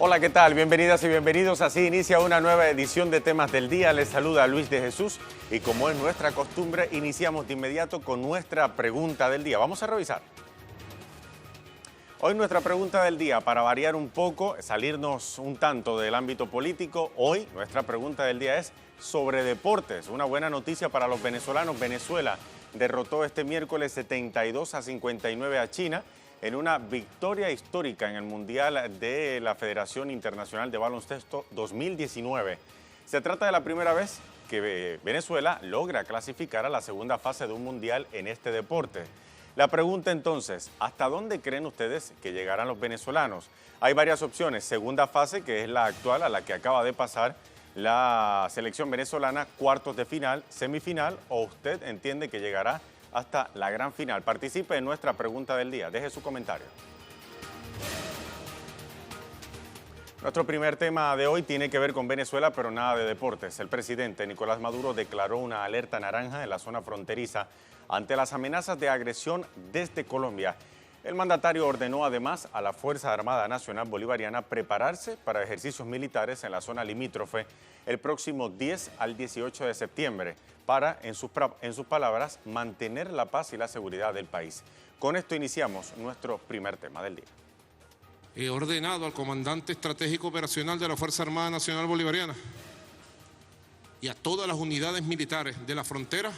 Hola, ¿qué tal? Bienvenidas y bienvenidos. Así inicia una nueva edición de Temas del Día. Les saluda Luis de Jesús y como es nuestra costumbre, iniciamos de inmediato con nuestra pregunta del día. Vamos a revisar. Hoy nuestra pregunta del día, para variar un poco, salirnos un tanto del ámbito político, hoy nuestra pregunta del día es sobre deportes. Una buena noticia para los venezolanos. Venezuela derrotó este miércoles 72-59 a China en una victoria histórica en el Mundial de la Federación Internacional de Baloncesto 2019. Se trata de la primera vez que Venezuela logra clasificar a la segunda fase de un Mundial en este deporte. La pregunta entonces, ¿hasta dónde creen ustedes que llegarán los venezolanos? Hay varias opciones. Segunda fase, que es la actual, a la que acaba de pasar la selección venezolana, cuartos de final, semifinal, o usted entiende que llegará hasta la gran final. Participe en nuestra pregunta del día. Deje su comentario. Nuestro primer tema de hoy tiene que ver con Venezuela, pero nada de deportes. El presidente Nicolás Maduro declaró una alerta naranja en la zona fronteriza ante las amenazas de agresión desde Colombia. El mandatario ordenó además a la Fuerza Armada Nacional Bolivariana prepararse para ejercicios militares en la zona limítrofe el próximo 10 al 18 de septiembre para, en sus palabras, mantener la paz y la seguridad del país. Con esto iniciamos nuestro primer tema del día. He ordenado al comandante estratégico operacional de la Fuerza Armada Nacional Bolivariana y a todas las unidades militares de la frontera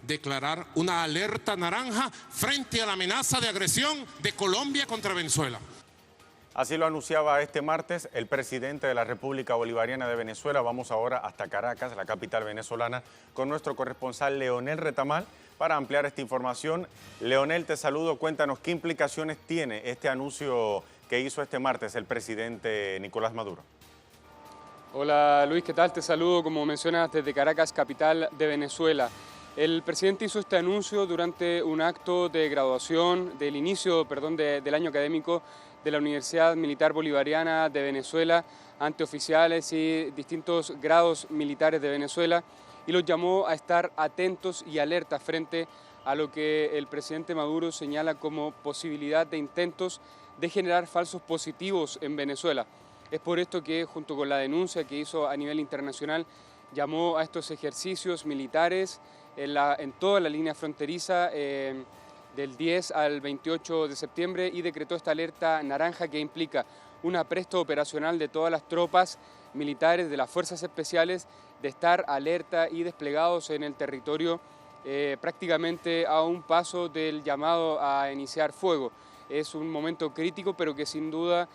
declarar una alerta naranja frente a la amenaza de agresión de Colombia contra Venezuela. Así lo anunciaba este martes el presidente de la República Bolivariana de Venezuela. Vamos ahora hasta Caracas, la capital venezolana, con nuestro corresponsal Leonel Retamal para ampliar esta información. Leonel, te saludo. Cuéntanos qué implicaciones tiene este anuncio que hizo este martes el presidente Nicolás Maduro. Hola Luis, ¿qué tal? Te saludo, como mencionas, desde Caracas, capital de Venezuela. El presidente hizo este anuncio durante un acto de graduación, del inicio, del año académico de la Universidad Militar Bolivariana de Venezuela ante oficiales y distintos grados militares de Venezuela y los llamó a estar atentos y alertas frente a lo que el presidente Maduro señala como posibilidad de intentos de generar falsos positivos en Venezuela. Es por esto que, junto con la denuncia que hizo a nivel internacional, llamó a estos ejercicios militares en toda la línea fronteriza del 10 al 28 de septiembre y decretó esta alerta naranja que implica un apresto operacional de todas las tropas militares de las fuerzas especiales de estar alerta y desplegados en el territorio prácticamente a un paso del llamado a iniciar fuego. Es un momento crítico, pero que sin duda,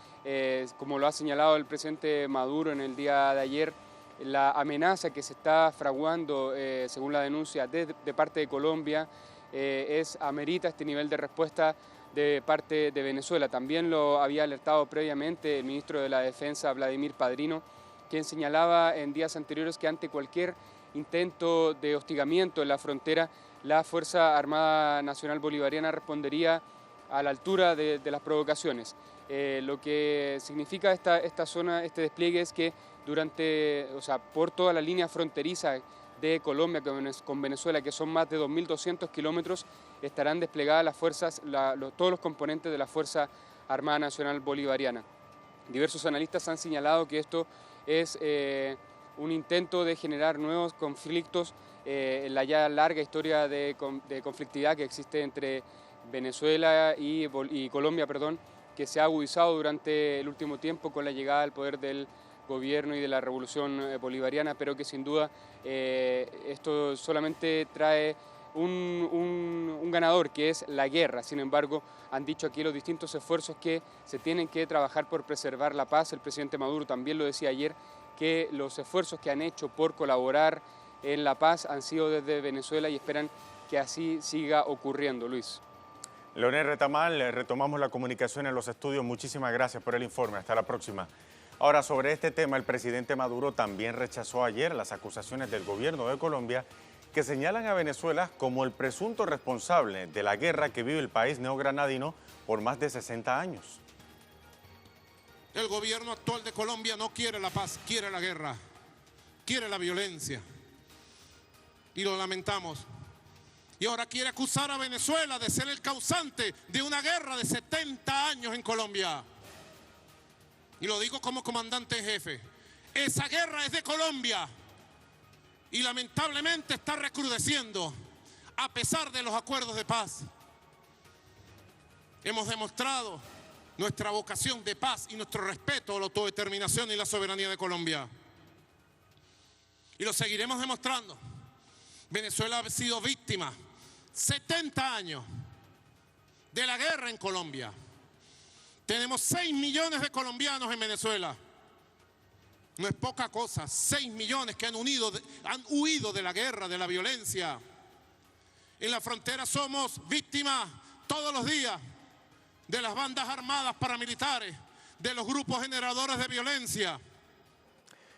como lo ha señalado el presidente Maduro en el día de ayer, la amenaza que se está fraguando, según la denuncia de parte de Colombia, amerita este nivel de respuesta de parte de Venezuela. También lo había alertado previamente el ministro de la Defensa, Vladimir Padrino, quien señalaba en días anteriores que ante cualquier intento de hostigamiento en la frontera, la Fuerza Armada Nacional Bolivariana respondería a la altura de las provocaciones. Lo que significa esta zona, este despliegue, es que por toda la línea fronteriza de Colombia con Venezuela, que son más de 2.200 kilómetros, estarán desplegadas las fuerzas, todos los componentes de la Fuerza Armada Nacional Bolivariana. Diversos analistas han señalado que esto es un intento de generar nuevos conflictos en la ya larga historia de conflictividad que existe entre Venezuela y Colombia, que se ha agudizado durante el último tiempo con la llegada al poder del gobierno y de la revolución bolivariana, pero que sin duda esto solamente trae un ganador, que es la guerra. Sin embargo, han dicho aquí los distintos esfuerzos que se tienen que trabajar por preservar la paz. El presidente Maduro también lo decía ayer, que los esfuerzos que han hecho por colaborar en la paz han sido desde Venezuela y esperan que así siga ocurriendo, Luis. Leonel Retamal, retomamos la comunicación en los estudios. Muchísimas gracias por el informe. Hasta la próxima. Ahora, sobre este tema, el presidente Maduro también rechazó ayer las acusaciones del gobierno de Colombia que señalan a Venezuela como el presunto responsable de la guerra que vive el país neogranadino por más de 60 años. El gobierno actual de Colombia no quiere la paz, quiere la guerra, quiere la violencia. Y lo lamentamos. Y ahora quiere acusar a Venezuela de ser el causante de una guerra de 70 años en Colombia. y lo digo como comandante en jefe, esa guerra es de Colombia y lamentablemente está recrudeciendo a pesar de los acuerdos de paz. Hemos demostrado nuestra vocación de paz y nuestro respeto a la autodeterminación y la soberanía de Colombia. Y lo seguiremos demostrando. Venezuela ha sido víctima 70 años de la guerra en Colombia. Tenemos 6 millones de colombianos en Venezuela. No es poca cosa, 6 millones que han huido de la guerra, de la violencia. En la frontera somos víctimas todos los días de las bandas armadas paramilitares, de los grupos generadores de violencia.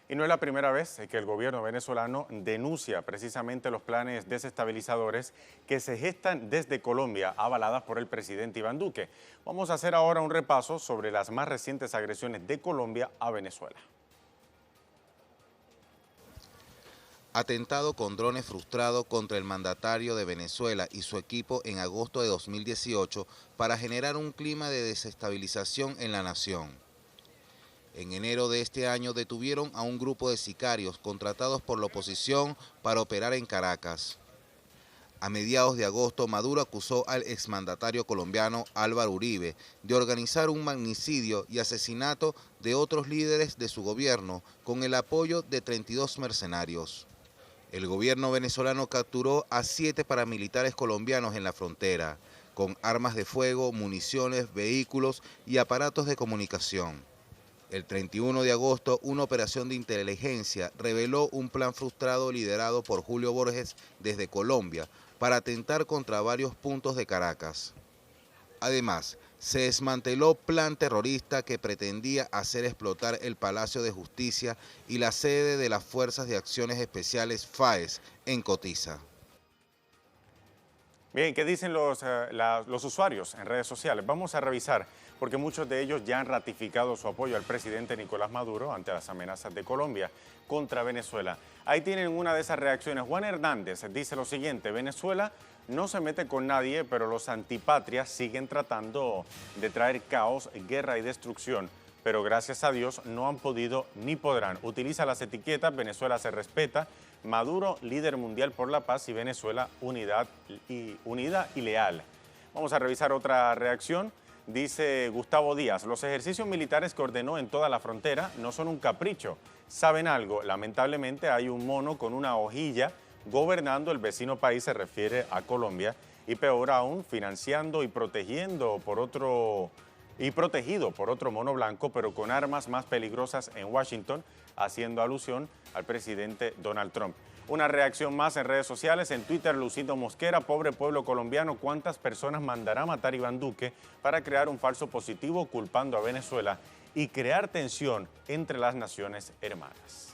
Y no es la primera vez que el gobierno venezolano denuncia precisamente los planes desestabilizadores que se gestan desde Colombia, avaladas por el presidente Iván Duque. Vamos a hacer ahora un repaso sobre las más recientes agresiones de Colombia a Venezuela. Atentado con drones frustrado contra el mandatario de Venezuela y su equipo en agosto de 2018 para generar un clima de desestabilización en la nación. En enero de este año detuvieron a un grupo de sicarios contratados por la oposición para operar en Caracas. A mediados de agosto, Maduro acusó al exmandatario colombiano Álvaro Uribe de organizar un magnicidio y asesinato de otros líderes de su gobierno con el apoyo de 32 mercenarios. El gobierno venezolano capturó a 7 paramilitares colombianos en la frontera, con armas de fuego, municiones, vehículos y aparatos de comunicación. El 31 de agosto, una operación de inteligencia reveló un plan frustrado liderado por Julio Borges desde Colombia para atentar contra varios puntos de Caracas. Además, se desmanteló plan terrorista que pretendía hacer explotar el Palacio de Justicia y la sede de las Fuerzas de Acciones Especiales FAES en Cotiza. Bien, ¿qué dicen los usuarios en redes sociales? Vamos a revisar, porque muchos de ellos ya han ratificado su apoyo al presidente Nicolás Maduro ante las amenazas de Colombia contra Venezuela. Ahí tienen una de esas reacciones. Juan Hernández dice lo siguiente: Venezuela no se mete con nadie, pero los antipatrias siguen tratando de traer caos, guerra y destrucción. Pero gracias a Dios no han podido ni podrán. Utiliza las etiquetas: Venezuela se respeta, Maduro líder mundial por la paz y Venezuela unida y leal. Vamos a revisar otra reacción. Dice Gustavo Díaz: los ejercicios militares que ordenó en toda la frontera no son un capricho. ¿Saben algo? Lamentablemente hay un mono con una hojilla gobernando el vecino país, se refiere a Colombia, y peor aún, financiando y protegido por otro mono blanco, pero con armas más peligrosas en Washington, haciendo alusión al presidente Donald Trump. Una reacción más en redes sociales. En Twitter, Lucindo Mosquera: pobre pueblo colombiano, ¿cuántas personas mandará a matar Iván Duque para crear un falso positivo culpando a Venezuela y crear tensión entre las naciones hermanas?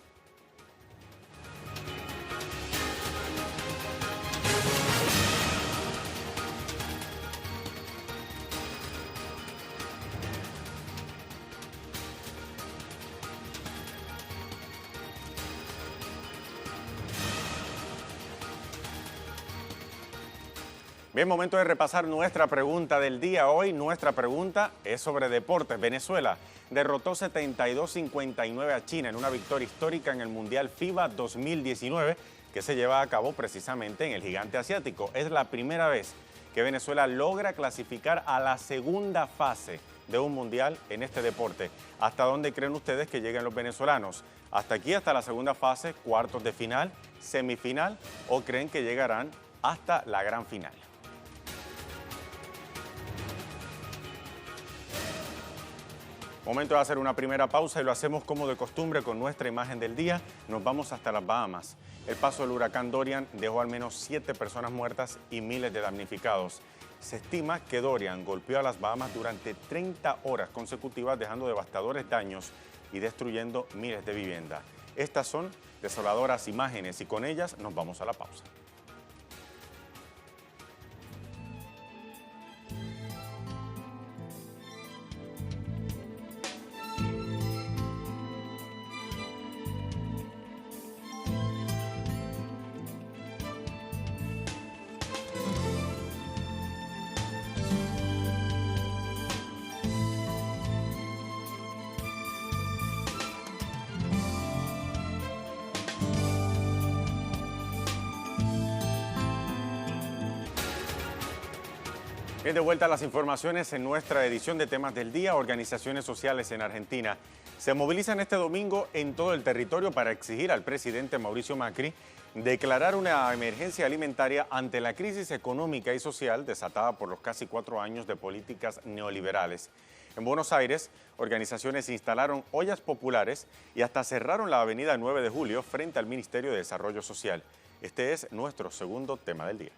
Bien, momento de repasar nuestra pregunta del día. Hoy nuestra pregunta es sobre deportes. Venezuela derrotó 72-59 a China en una victoria histórica en el Mundial FIBA 2019 que se lleva a cabo precisamente en el gigante asiático. Es la primera vez que Venezuela logra clasificar a la segunda fase de un mundial en este deporte. ¿Hasta dónde creen ustedes que lleguen los venezolanos? ¿Hasta aquí, hasta la segunda fase, cuartos de final, semifinal, o creen que llegarán hasta la gran final? Momento de hacer una primera pausa y lo hacemos como de costumbre con nuestra imagen del día. Nos vamos hasta las Bahamas. El paso del huracán Dorian dejó al menos 7 personas muertas y miles de damnificados. Se estima que Dorian golpeó a las Bahamas durante 30 horas consecutivas, dejando devastadores daños y destruyendo miles de viviendas. Estas son desoladoras imágenes y con ellas nos vamos a la pausa. Bien, de vuelta a las informaciones en nuestra edición de Temas del Día. Organizaciones sociales en Argentina se movilizan este domingo en todo el territorio para exigir al presidente Mauricio Macri declarar una emergencia alimentaria ante la crisis económica y social desatada por los casi 4 años de políticas neoliberales. En Buenos Aires, organizaciones instalaron ollas populares y hasta cerraron la avenida 9 de Julio frente al Ministerio de Desarrollo Social. Este es nuestro segundo tema del día.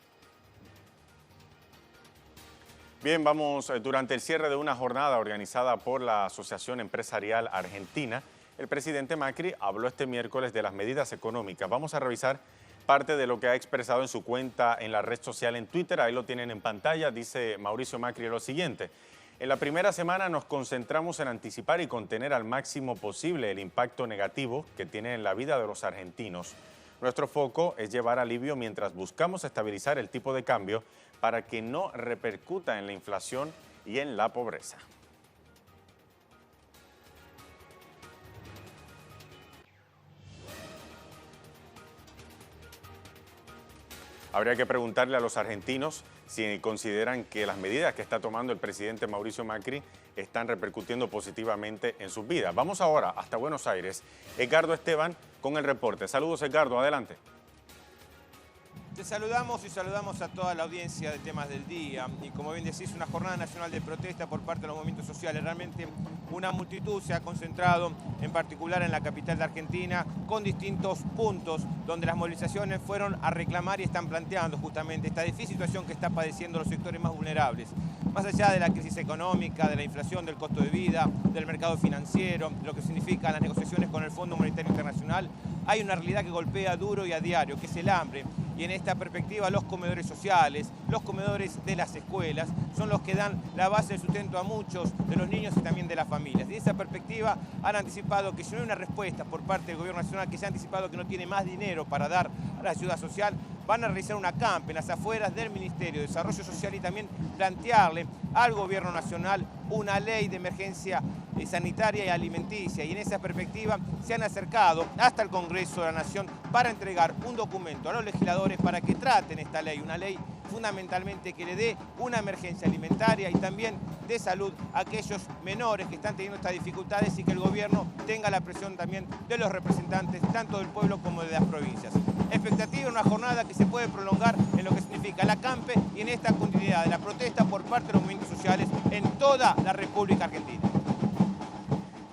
Bien, vamos, durante el cierre de una jornada organizada por la Asociación Empresarial Argentina, el presidente Macri habló este miércoles de las medidas económicas. Vamos a revisar parte de lo que ha expresado en su cuenta en la red social en Twitter. Ahí lo tienen en pantalla. Dice Mauricio Macri lo siguiente: en la primera semana nos concentramos en anticipar y contener al máximo posible el impacto negativo que tiene en la vida de los argentinos. Nuestro foco es llevar alivio mientras buscamos estabilizar el tipo de cambio para que no repercuta en la inflación y en la pobreza. Habría que preguntarle a los argentinos si consideran que las medidas que está tomando el presidente Mauricio Macri están repercutiendo positivamente en sus vidas. Vamos ahora hasta Buenos Aires. Edgardo Esteban con el reporte. Saludos, Edgardo, adelante. Te saludamos y saludamos a toda la audiencia de Temas del Día. Y como bien decís, una jornada nacional de protesta por parte de los movimientos sociales. Realmente una multitud se ha concentrado, en particular en la capital de Argentina, con distintos puntos donde las movilizaciones fueron a reclamar y están planteando justamente esta difícil situación que está padeciendo los sectores más vulnerables. Más allá de la crisis económica, de la inflación, del costo de vida, del mercado financiero, lo que significan las negociaciones con el Fondo Monetario Internacional, hay una realidad que golpea duro y a diario, que es el hambre. Y en esta perspectiva los comedores sociales, los comedores de las escuelas, son los que dan la base de sustento a muchos de los niños y también de las familias. Y de esa perspectiva han anticipado que si no hay una respuesta por parte del Gobierno Nacional, que se ha anticipado que no tiene más dinero para dar a la ayuda social, van a realizar una acampe en las afueras del Ministerio de Desarrollo Social y también plantearle al Gobierno Nacional una ley de emergencia sanitaria y alimenticia. Y en esa perspectiva se han acercado hasta el Congreso de la Nación para entregar un documento a los legisladores para que traten esta ley, una ley fundamentalmente que le dé una emergencia alimentaria y también de salud a aquellos menores que están teniendo estas dificultades y que el gobierno tenga la presión también de los representantes tanto del pueblo como de las provincias. Expectativa, una jornada que se puede prolongar en lo que significa la acampe y en esta continuidad de la protesta por parte de los movimientos sociales en toda la República Argentina.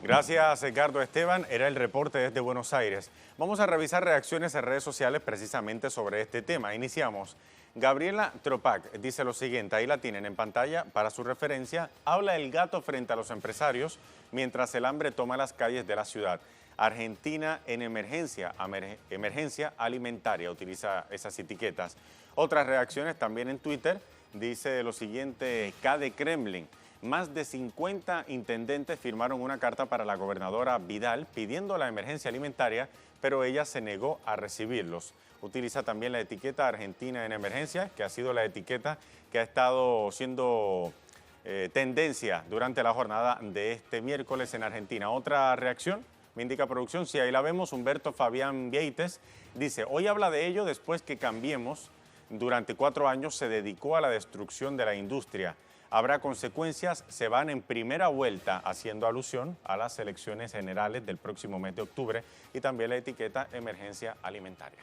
Gracias, Edgardo Esteban. Era el reporte desde Buenos Aires. Vamos a revisar reacciones en redes sociales precisamente sobre este tema. Iniciamos. Gabriela Tropac dice lo siguiente, ahí la tienen en pantalla para su referencia. Habla el gato frente a los empresarios mientras el hambre toma las calles de la ciudad. Argentina en emergencia alimentaria, utiliza esas etiquetas. Otras reacciones también en Twitter, dice lo siguiente, K de Kremlin. Más de 50 intendentes firmaron una carta para la gobernadora Vidal pidiendo la emergencia alimentaria, pero ella se negó a recibirlos. Utiliza también la etiqueta Argentina en emergencia, que ha sido la etiqueta que ha estado siendo tendencia durante la jornada de este miércoles en Argentina. Otra reacción, me indica producción, sí, ahí la vemos, Humberto Fabián Vieites, dice, hoy habla de ello después que Cambiemos durante 4 años se dedicó a la destrucción de la industria. Habrá consecuencias, se van en primera vuelta, haciendo alusión a las elecciones generales del próximo mes de octubre y también la etiqueta emergencia alimentaria.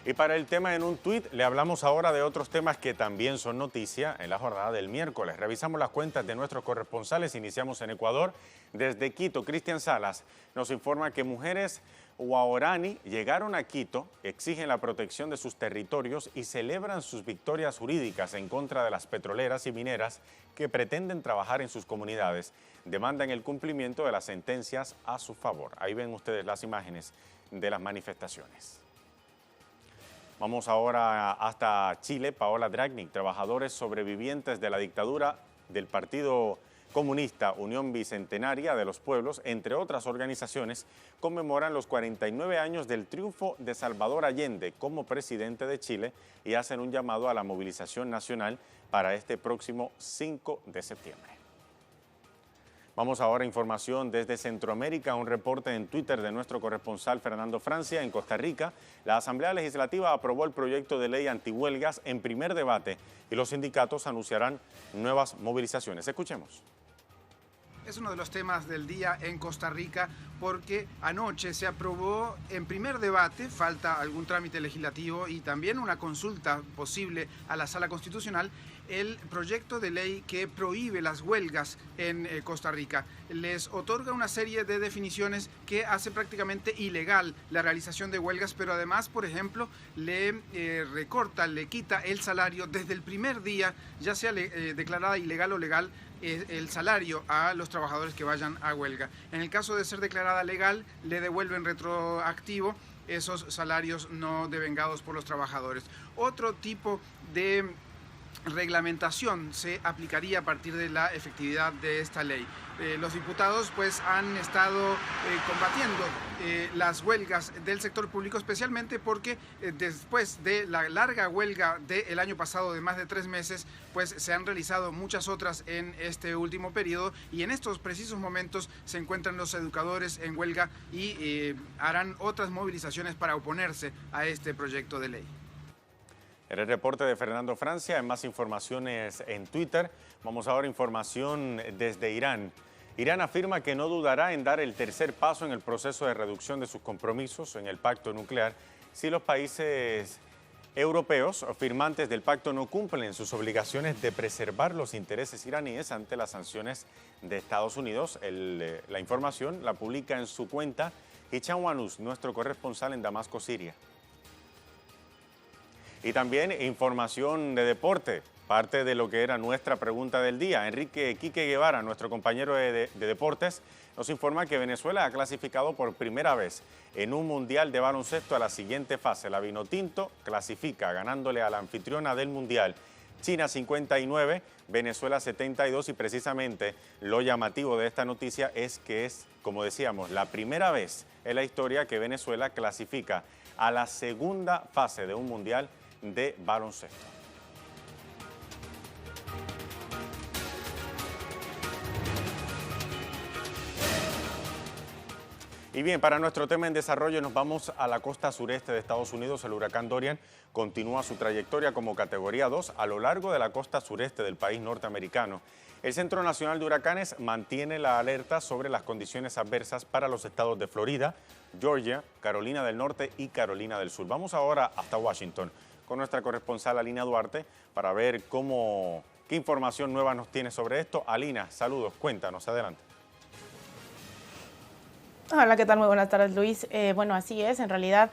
Y para el tema en un tuit, le hablamos ahora de otros temas que también son noticia en la jornada del miércoles. Revisamos las cuentas de nuestros corresponsales, iniciamos en Ecuador. Desde Quito, Cristian Salas nos informa que mujeres Huaorani llegaron a Quito, exigen la protección de sus territorios y celebran sus victorias jurídicas en contra de las petroleras y mineras que pretenden trabajar en sus comunidades. Demandan el cumplimiento de las sentencias a su favor. Ahí ven ustedes las imágenes de las manifestaciones. Vamos ahora hasta Chile. Paola Dragnik, trabajadores sobrevivientes de la dictadura del Partido Comunista Unión Bicentenaria de los Pueblos, entre otras organizaciones, conmemoran los 49 años del triunfo de Salvador Allende como presidente de Chile y hacen un llamado a la movilización nacional para este próximo 5 de septiembre. Vamos ahora a información desde Centroamérica, un reporte en Twitter de nuestro corresponsal Fernando Francia. En Costa Rica, la Asamblea Legislativa aprobó el proyecto de ley antihuelgas en primer debate y los sindicatos anunciarán nuevas movilizaciones. Escuchemos. Es uno de los temas del día en Costa Rica porque anoche se aprobó en primer debate, falta algún trámite legislativo y también una consulta posible a la Sala Constitucional, el proyecto de ley que prohíbe las huelgas en Costa Rica. Les otorga una serie de definiciones que hace prácticamente ilegal la realización de huelgas, pero además, por ejemplo, le recorta, le quita el salario desde el primer día, ya sea declarada ilegal o legal, el salario a los trabajadores que vayan a huelga. En el caso de ser declarada legal, le devuelven retroactivo esos salarios no devengados por los trabajadores. Otro tipo de reglamentación se aplicaría a partir de la efectividad de esta ley. Los diputados pues han estado combatiendo las huelgas del sector público, especialmente porque después de la larga huelga del año pasado de más de 3 meses, pues se han realizado muchas otras en este último periodo y en estos precisos momentos se encuentran los educadores en huelga y harán otras movilizaciones para oponerse a este proyecto de ley. Era el reporte de Fernando Francia. En más informaciones en Twitter, vamos ahora a información desde Irán. Irán afirma que no dudará en dar el tercer paso en el proceso de reducción de sus compromisos en el pacto nuclear si los países europeos firmantes del pacto no cumplen sus obligaciones de preservar los intereses iraníes ante las sanciones de Estados Unidos. La información la publica en su cuenta Hicham Wanus, nuestro corresponsal en Damasco, Siria. Y también información de deporte, parte de lo que era nuestra pregunta del día. Enrique Quique Guevara, nuestro compañero de deportes, nos informa que Venezuela ha clasificado por primera vez en un mundial de baloncesto a la siguiente fase. La Vinotinto clasifica ganándole a la anfitriona del mundial, China 59, Venezuela 72, y precisamente lo llamativo de esta noticia es que es, como decíamos, la primera vez en la historia que Venezuela clasifica a la segunda fase de un mundial de baloncesto. Y bien, para nuestro tema en desarrollo nos vamos a la costa sureste de Estados Unidos. El huracán Dorian continúa su trayectoria como categoría 2 a lo largo de la costa sureste del país norteamericano. El Centro Nacional de Huracanes mantiene la alerta sobre las condiciones adversas para los estados de Florida, Georgia, Carolina del Norte y Carolina del Sur. Vamos ahora hasta Washington con nuestra corresponsal Alina Duarte para ver qué información nueva nos tiene sobre esto. Alina, saludos, cuéntanos, adelante. Hola, ¿qué tal? Muy buenas tardes, Luis. Bueno, así es, en realidad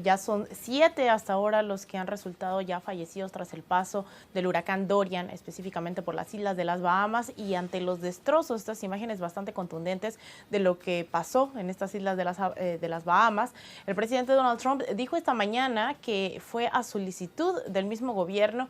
ya son 7 hasta ahora los que han resultado ya fallecidos tras el paso del huracán Dorian, específicamente por las islas de las Bahamas, y ante los destrozos, estas imágenes bastante contundentes de lo que pasó en estas islas de las Bahamas, el presidente Donald Trump dijo esta mañana que fue a solicitud del mismo gobierno,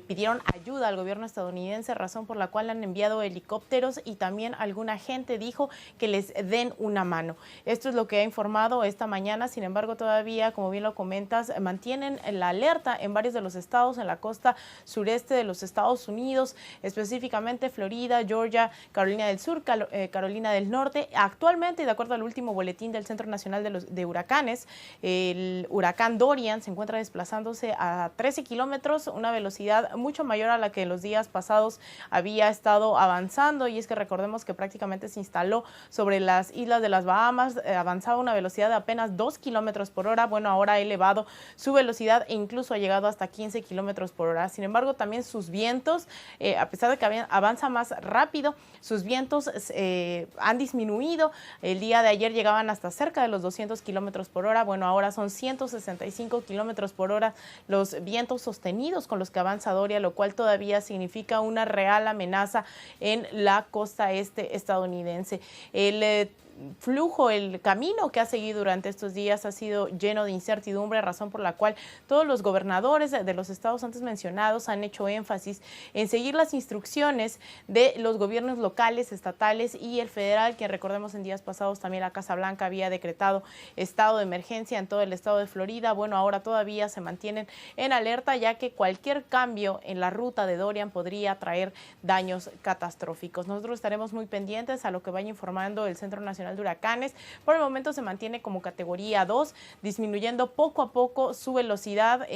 pidieron ayuda al gobierno estadounidense, razón por la cual han enviado helicópteros y también alguna gente dijo que les den una mano. Esto es lo que ha informado esta mañana. Sin embargo, todavía, como bien lo comentas, mantienen la alerta en varios de los estados en la costa sureste de los Estados Unidos, específicamente Florida, Georgia, Carolina del Sur, Carolina del Norte. Actualmente, de acuerdo al último boletín del Centro Nacional de Huracanes, el huracán Dorian se encuentra desplazándose a 13 kilómetros, una velocidad mucho mayor a la que en los días pasados había estado avanzando, y es que recordemos que prácticamente se instaló sobre las islas de las Bahamas, avanzaba a una velocidad de apenas 2 kilómetros por hora. Bueno, ahora ha elevado su velocidad e incluso ha llegado hasta 15 kilómetros por hora. Sin embargo, también sus vientos, a pesar de que avanza más rápido, sus vientos han disminuido. El día de ayer llegaban hasta cerca de los 200 kilómetros por hora. Bueno, ahora son 165 kilómetros por hora los vientos sostenidos con los que avanza Dorian, lo cual todavía significa una real amenaza en la costa este estadounidense. El flujo, el camino que ha seguido durante estos días ha sido lleno de incertidumbre, razón por la cual todos los gobernadores de los estados antes mencionados han hecho énfasis en seguir las instrucciones de los gobiernos locales, estatales y el federal, que recordemos en días pasados también la Casa Blanca había decretado estado de emergencia en todo el estado de Florida. Bueno, ahora todavía se mantienen en alerta, ya que cualquier cambio en la ruta de Dorian podría traer daños catastróficos. Nosotros estaremos muy pendientes a lo que vaya informando el Centro Nacional de Huracanes. Por el momento se mantiene como categoría 2, disminuyendo poco a poco su velocidad,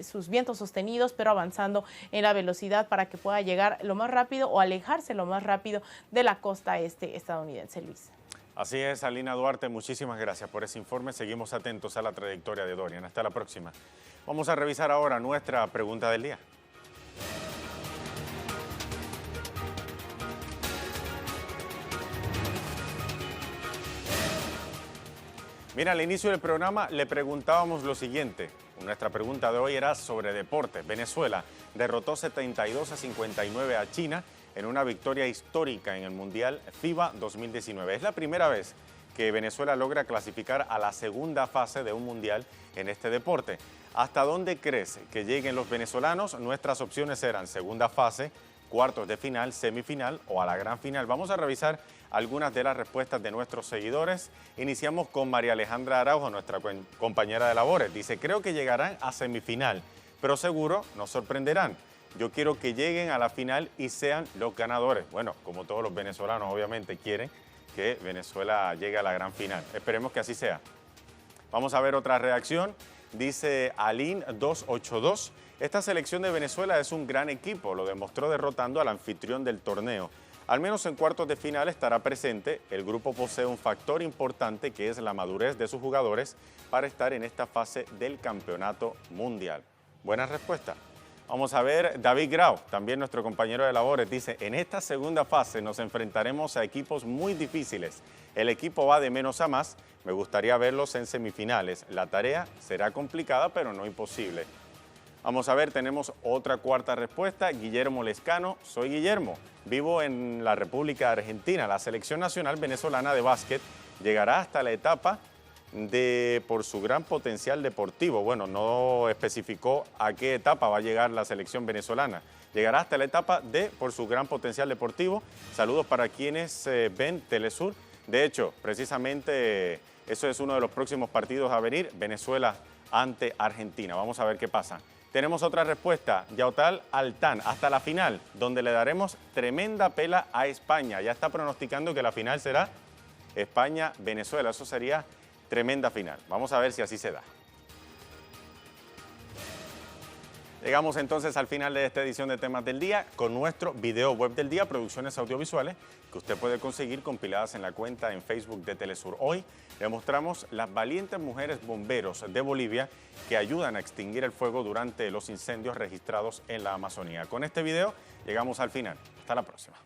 sus vientos sostenidos, pero avanzando en la velocidad para que pueda llegar lo más rápido o alejarse lo más rápido de la costa este estadounidense, Luis. Así es, Alina Duarte, muchísimas gracias por ese informe. Seguimos atentos a la trayectoria de Dorian. Hasta la próxima. Vamos a revisar ahora nuestra pregunta del día. Mira, al inicio del programa le preguntábamos lo siguiente. Nuestra pregunta de hoy era sobre deportes. Venezuela derrotó 72-59 a China en una victoria histórica en el Mundial FIBA 2019. Es la primera vez que Venezuela logra clasificar a la segunda fase de un Mundial en este deporte. ¿Hasta dónde crees que lleguen los venezolanos? Nuestras opciones eran segunda fase, cuartos de final, semifinal o a la gran final. Vamos a revisar algunas de las respuestas de nuestros seguidores. Iniciamos con María Alejandra Araujo, nuestra compañera de labores. Dice, creo que llegarán a semifinal, pero seguro nos sorprenderán. Yo quiero que lleguen a la final y sean los ganadores. Bueno, como todos los venezolanos obviamente quieren que Venezuela llegue a la gran final. Esperemos que así sea. Vamos a ver otra reacción. Dice Alin282. Esta selección de Venezuela es un gran equipo. Lo demostró derrotando al anfitrión del torneo. Al menos en cuartos de final estará presente. El grupo posee un factor importante que es la madurez de sus jugadores para estar en esta fase del campeonato mundial. Buena respuesta. Vamos a ver, David Grau, también nuestro compañero de labores, dice, en esta segunda fase nos enfrentaremos a equipos muy difíciles. El equipo va de menos a más, me gustaría verlos en semifinales. La tarea será complicada, pero no imposible. Vamos a ver, tenemos otra cuarta respuesta, Guillermo Lescano. Soy Guillermo, vivo en la República Argentina. La selección nacional venezolana de básquet llegará hasta la etapa por su gran potencial deportivo. Bueno, no especificó a qué etapa va a llegar la selección venezolana. Llegará hasta la etapa por su gran potencial deportivo. Saludos para quienes ven Telesur. De hecho, precisamente eso es uno de los próximos partidos a venir, Venezuela ante Argentina. Vamos a ver qué pasa. Tenemos otra respuesta, Yautal Altán, hasta la final, donde le daremos tremenda pela a España. Ya está pronosticando que la final será España-Venezuela. Eso sería tremenda final. Vamos a ver si así se da. Llegamos entonces al final de esta edición de Temas del Día con nuestro video web del día, producciones audiovisuales que usted puede conseguir compiladas en la cuenta en Facebook de Telesur. Hoy le mostramos las valientes mujeres bomberos de Bolivia que ayudan a extinguir el fuego durante los incendios registrados en la Amazonía. Con este video llegamos al final. Hasta la próxima.